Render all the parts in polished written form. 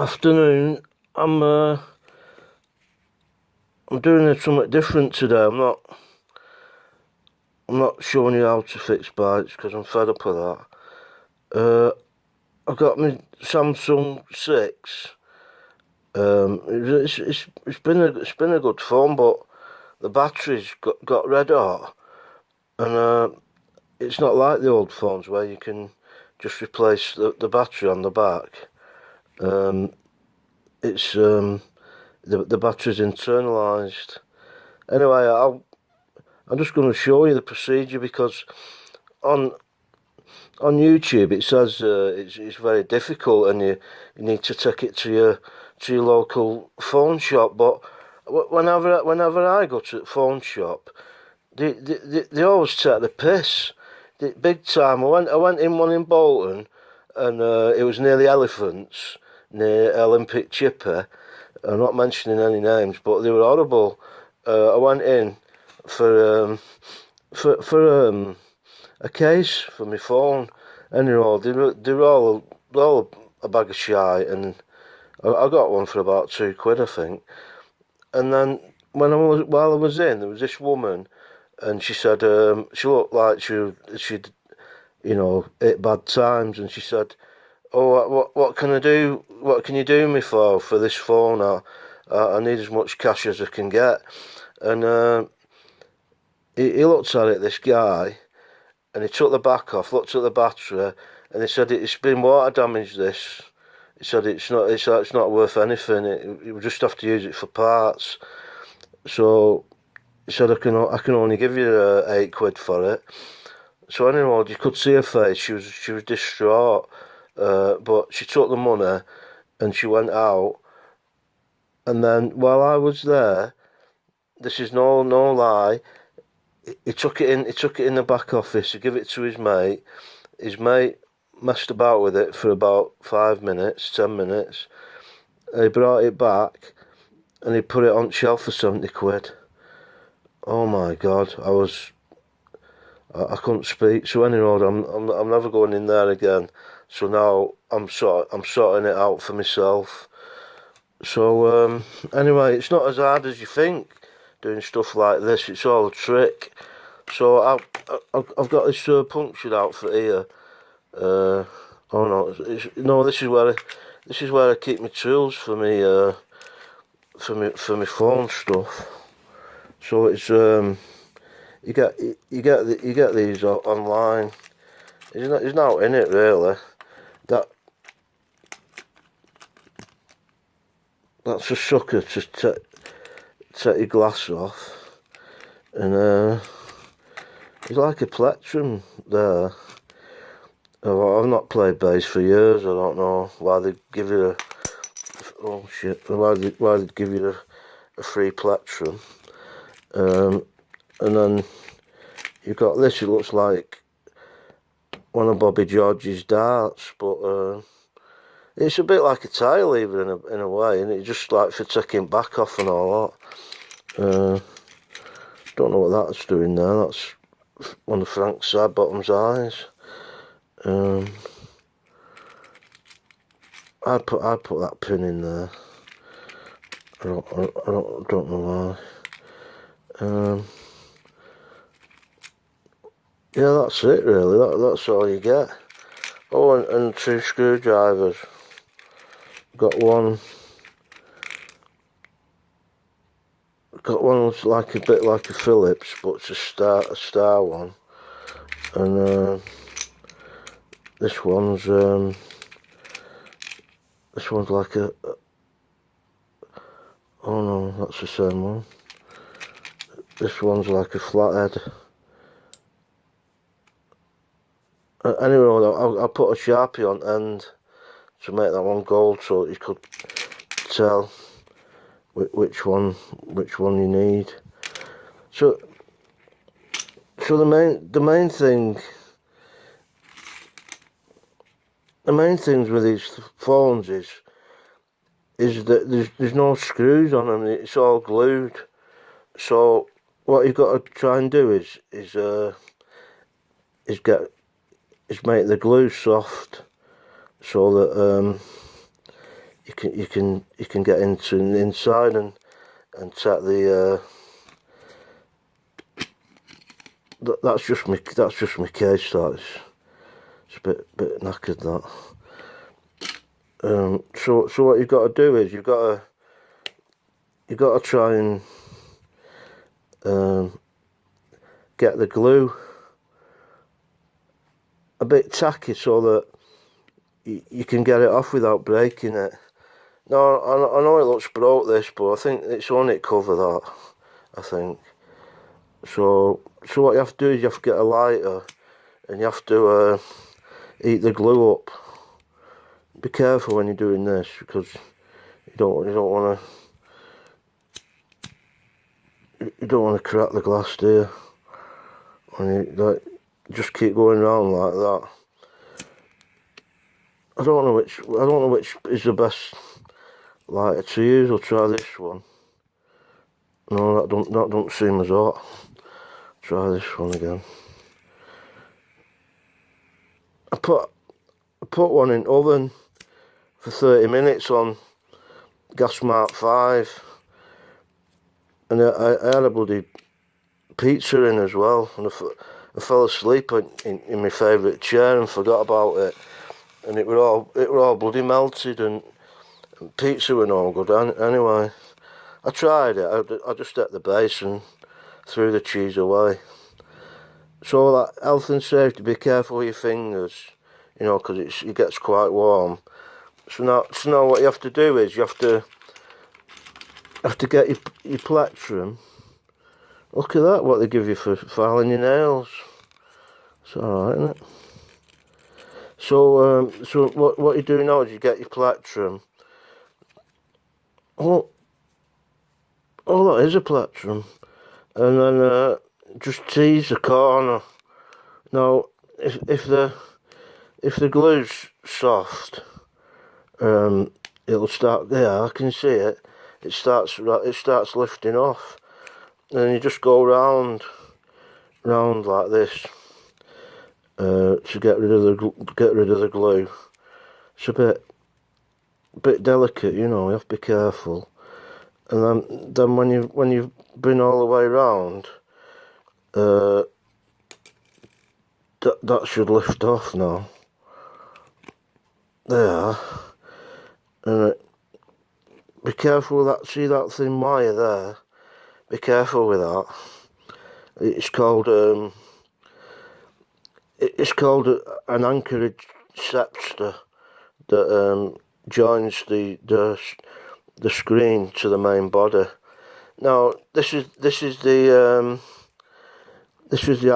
Afternoon. I'm doing something different today. I'm not showing you how to fix bikes because I'm fed up of that. I've got my Samsung 6. It's been a good phone, but the battery's got red hot, and it's not like the old phones where you can just replace the battery on the back. It's the battery's internalised. Anyway, I'm just going to show you the procedure because on on YouTube it says it's very difficult and you need to take it to your local phone shop. But whenever I go to the phone shop, they always take the piss, big time. I went in one in Bolton, and it was near the Elephants, near Olympic Chippy. I'm not mentioning any names, but they were horrible. I went in for a case for my phone, and they were all a bag of shite, and I got one for about £2, I think. And then while I was in, there was this woman, and she said she looked like she'd hit bad times, and she said, "Oh, what can I do? What can you do me for this phone? I need as much cash as I can get." And he looked at it, this guy, and he took the back off, looked at the battery, and he said it's been water damaged. This, he said it's not worth anything. You just have to use it for parts. So he said I can only give you £8 for it. So anyway, you could see her face. She was distraught, but she took the money and she went out. And then while I was there, this is no lie. He took it in the back office. He gave it to his mate. His mate messed about with it for about 5 minutes, 10 minutes. He brought it back and he put it on shelf for £70. Oh my God, I couldn't speak. So anyway, I'm never going in there again. So now I'm sorting it out for myself. So anyway, it's not as hard as you think doing stuff like this. It's all a trick. So I've got this punctured outfit here. Oh no, no. This is where I keep my tools for me for my phone stuff. So it's you get these online. It's not in it really. That's a sucker to take your glass off, and it's like a plectrum there. Oh, I've not played bass for years. I don't know why they give you why they give you a free plectrum. And then you've got this. It looks like one of Bobby George's darts, but it's a bit like a tire lever in a way, and it's just like for taking back off and all that. Don't know what that's doing there. That's one of Frank Sidebottom's eyes. I'd put that pin in there. I don't know why. Yeah, that's it really. That's all you get. Oh, and 2 screwdrivers. Got one that's like a bit like a Phillips, but it's a star one. And this one's like a. Oh no, that's the same one. This one's like a flathead. Anyway, I'll put a Sharpie on end to make that one gold, so you could tell which one you need. So the main things with these phones is that there's no screws on them. It's all glued. So what you've got to try and do is make the glue soft, so that you can get into the inside and take the that's just my case. It's a bit knackered that. So what you've got to do is you've got to try and get the glue a bit tacky so that you can get it off without breaking it. Now I know it looks broke this, but I think it's only cover that. I think. So what you have to do is you have to get a lighter and you have to heat the glue up. Be careful when you're doing this because you don't want to crack the glass, do you? And you just keep going around like that. I don't know which is the best lighter to use. I'll try this one. No, that don't seem as hot. Try this one again. I put one in oven for 30 minutes on gas mark 5, and I had a bloody pizza in as well, and I fell asleep in my favourite chair and forgot about it, and it were all bloody melted, and pizza were no good anyway. I tried it. I just ate the base and threw the cheese away. So that health and safety, be careful with your fingers, you know, because it gets quite warm. So now what you have to do is you have to get your plectrum. Look at that, what they give you for filing your nails. It's alright, isn't it? So what you do now is you get your plectrum. Oh, that is a plectrum. And then just tease the corner. Now, if the glue's soft, it'll start. Yeah, I can see it. It starts lifting off, and you just go round like this to get rid of the glue. It's a bit delicate, you know. You have to be careful. And then when you've been all the way round, that should lift off now. There. And be careful with that. See that thin wire there? Be careful with that. It's called an anchorage sepster that joins the screen to the main body. Now this is the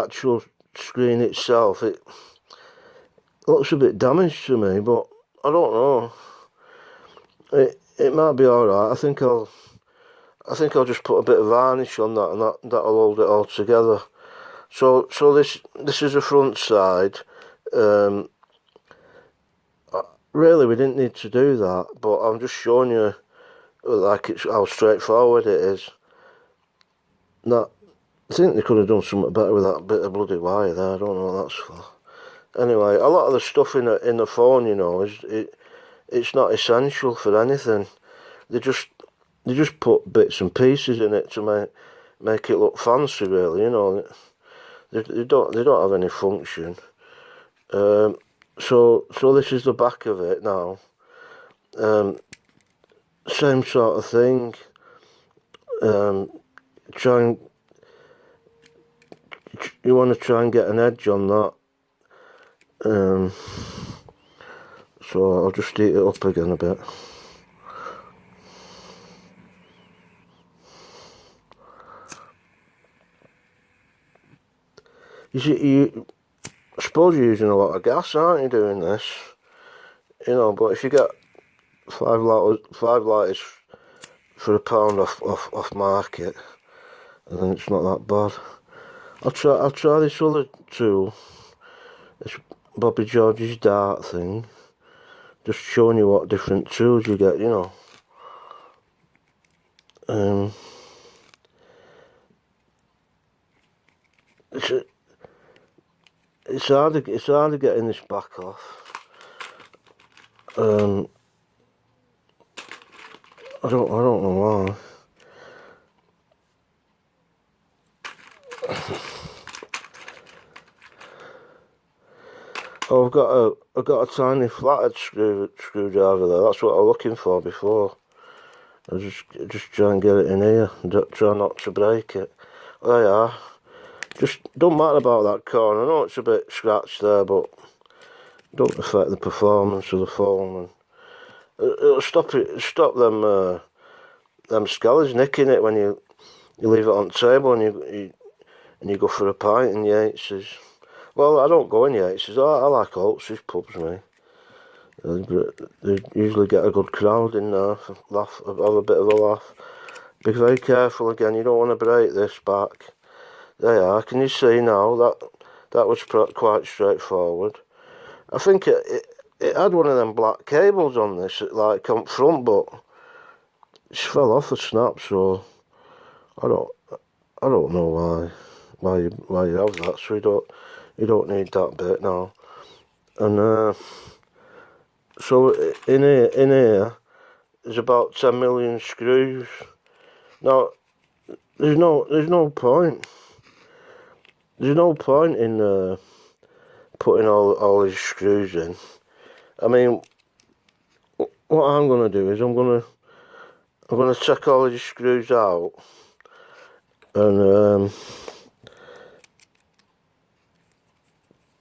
actual screen itself. It looks a bit damaged to me, but I don't know. It might be alright. I think I'll just put a bit of varnish on that, and that'll hold it all together. So this is the front side. Really, we didn't need to do that, but I'm just showing you how straightforward it is. I think they could have done something better with that bit of bloody wire there. I don't know what that's for. Anyway, a lot of the stuff in the phone, you know, it's not essential for anything. They just put bits and pieces in it to make it look fancy, really. You know, they don't have any function. So this is the back of it now. Same sort of thing. You want to try and get an edge on that. So I'll just heat it up again a bit. I suppose you're using a lot of gas, aren't you, doing this? You know, but if you get 5 litres for £1 off market, then it's not that bad. I'll try this other tool. This Bobby George's dart thing. Just showing you what different tools you get, you know. It's hard getting this back off. don't know why. Oh, I've got a tiny flathead screwdriver there. That's what I was looking for before. I just try and get it in here. Try not to break it. There you are. Just don't matter about that corner. I know it's a bit scratched there, but don't affect the performance of the phone. And it'll stop them scallies nicking it when you leave it on the table and you go for a pint in Yates's. Well, I don't go in Yates's. I like Holtz's pubs, me. They usually get a good crowd in there, have a bit of a laugh. Be very careful again, you don't want to break this back. There you are, can you see now? That was quite straightforward. I think it had one of them black cables on this, like on front, but it just fell off the snap, so I don't know why you have that, so you don't need that bit now. And so in here there's about 10 million screws. Now there's no point. There's no point in putting all these screws in. I mean, what I'm gonna do is I'm gonna take all these screws out and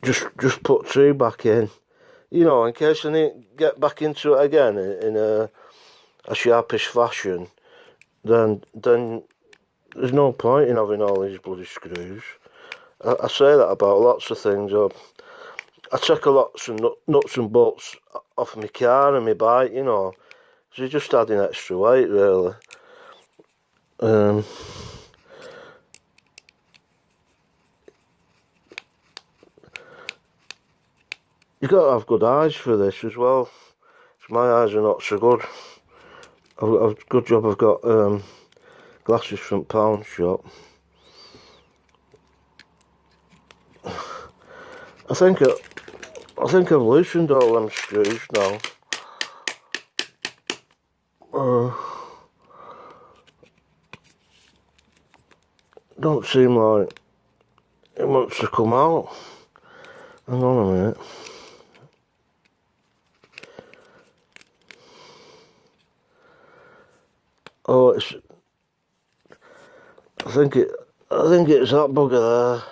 just put 2 back in. You know, in case I need to get back into it again in a sharpish fashion, then there's no point in having all these bloody screws. I say that about lots of things. I take a lot of nuts and bolts off my car and my bike, you know, so you're just adding extra weight, really. You've got to have good eyes for this as well. My eyes are not so good. Good job I've got glasses from Pound Shop. I think I've loosened all them screws now. Don't seem like it wants to come out. Hang on a minute. Oh, I think it's that bugger there.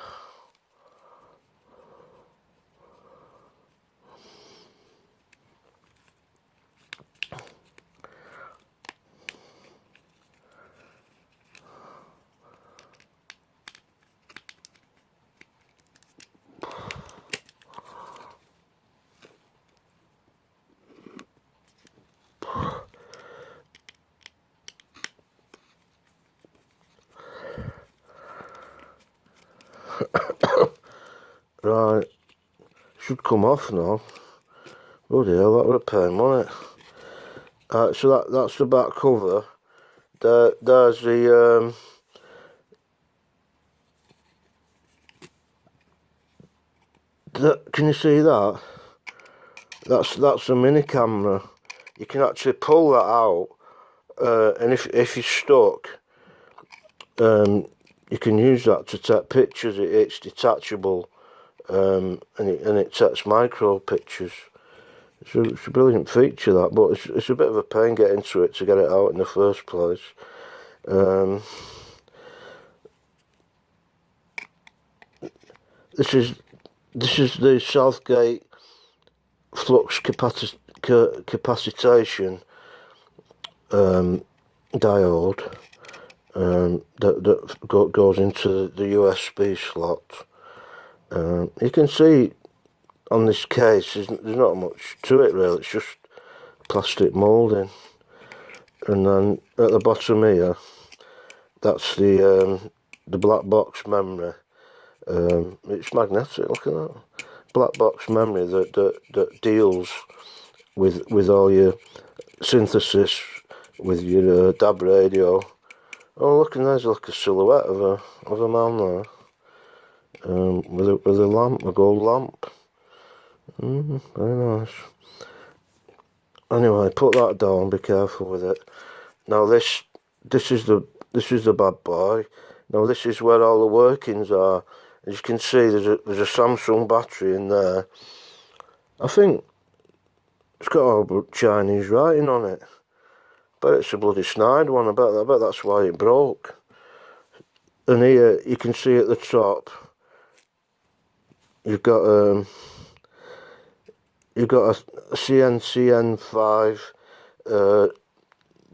Right, should come off now. Bloody hell, that was a pain, wasn't it? So that's the back cover. There's the can you see that? That's the mini camera. You can actually pull that out, and if you're stuck, you can use that to take pictures. It's detachable, and it takes micro pictures. It's a brilliant feature, that, but it's a bit of a pain getting to it to get it out in the first place. This is the Southgate flux capacitation diode that goes into the USB slot. You can see on this case there's not much to it really, it's just plastic moulding, and then at the bottom here that's the black box memory. It's magnetic, look at that. Black box memory that deals with all your synthesis, with your DAB radio. Oh, look, and there's like a silhouette of a man there, with a lamp, a gold lamp. Very nice. Anyway, put that down, be careful with it. Now this is the bad boy. Now this is where all the workings are. As you can see, there's a Samsung battery in there. I think it's got all Chinese writing on it. But it's a bloody snide one. I bet that's why it broke. And here you can see at the top, you've got a CN5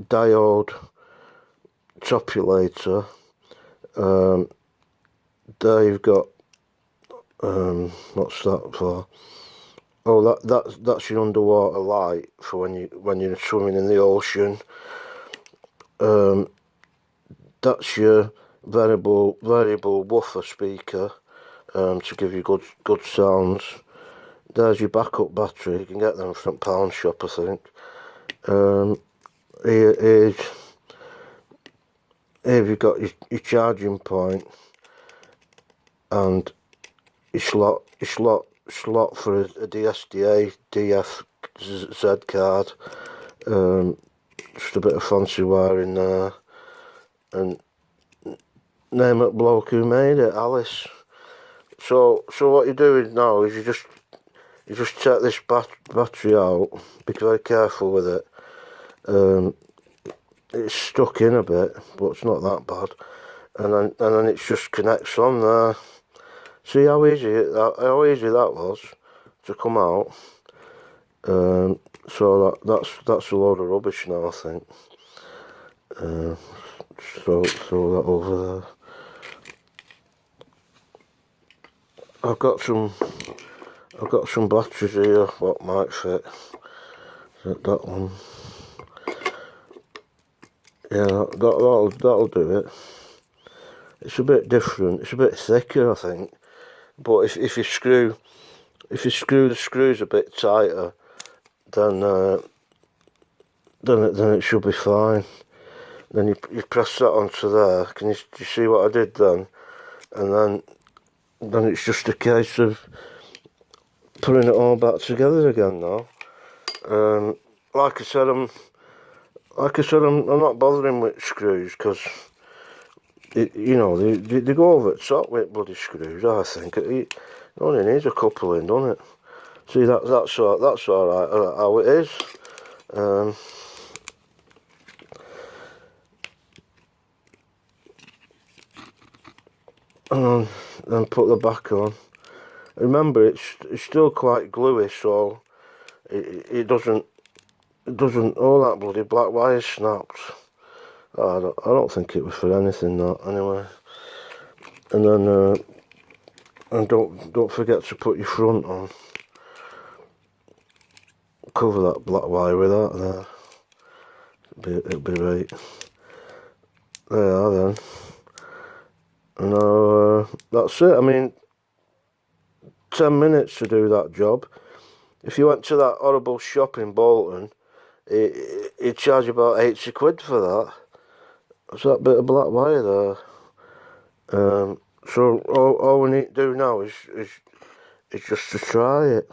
diode topulator. There you've got what's that for? Oh, that's your underwater light for when you're swimming in the ocean. That's your variable woofer speaker to give you good sounds. There's your backup battery. You can get them from Pound Shop, I think. Here you've got your charging point and your slot for a DSDA DFZ card. Just a bit of fancy wiring there, and name it bloke who made it, Alice. So what you're doing now is you just take this battery out. Be very careful with it. It's stuck in a bit, but it's not that bad. And then it just connects on there. See how easy that was to come out. So that's a load of rubbish now, I think. Throw that over there. I've got some batteries here what might fit. That one. Yeah, that'll do it. It's a bit different. It's a bit thicker, I think. But if you screw the screws a bit tighter, then it should be fine. Then you press that onto there. Can you see what I did then? And then it's just a case of putting it all back together again now. Like I said, I'm not bothering with screws because they go over the top with bloody screws. I think it only needs a couple in, doesn't it? See that's all right how it is. And then put the back on. Remember, it's still quite gluey, so it doesn't. All that bloody black wire snaps. I don't think it was for anything that anyway. And then and don't forget to put your front on. Cover that black wire with that there. It'll be right. There you are then. No, that's it. I mean, 10 minutes to do that job. If you went to that horrible shop in Bolton, it'd charge you about 80 quid for that. That's that bit of black wire there. So all we need to do now is just to try it.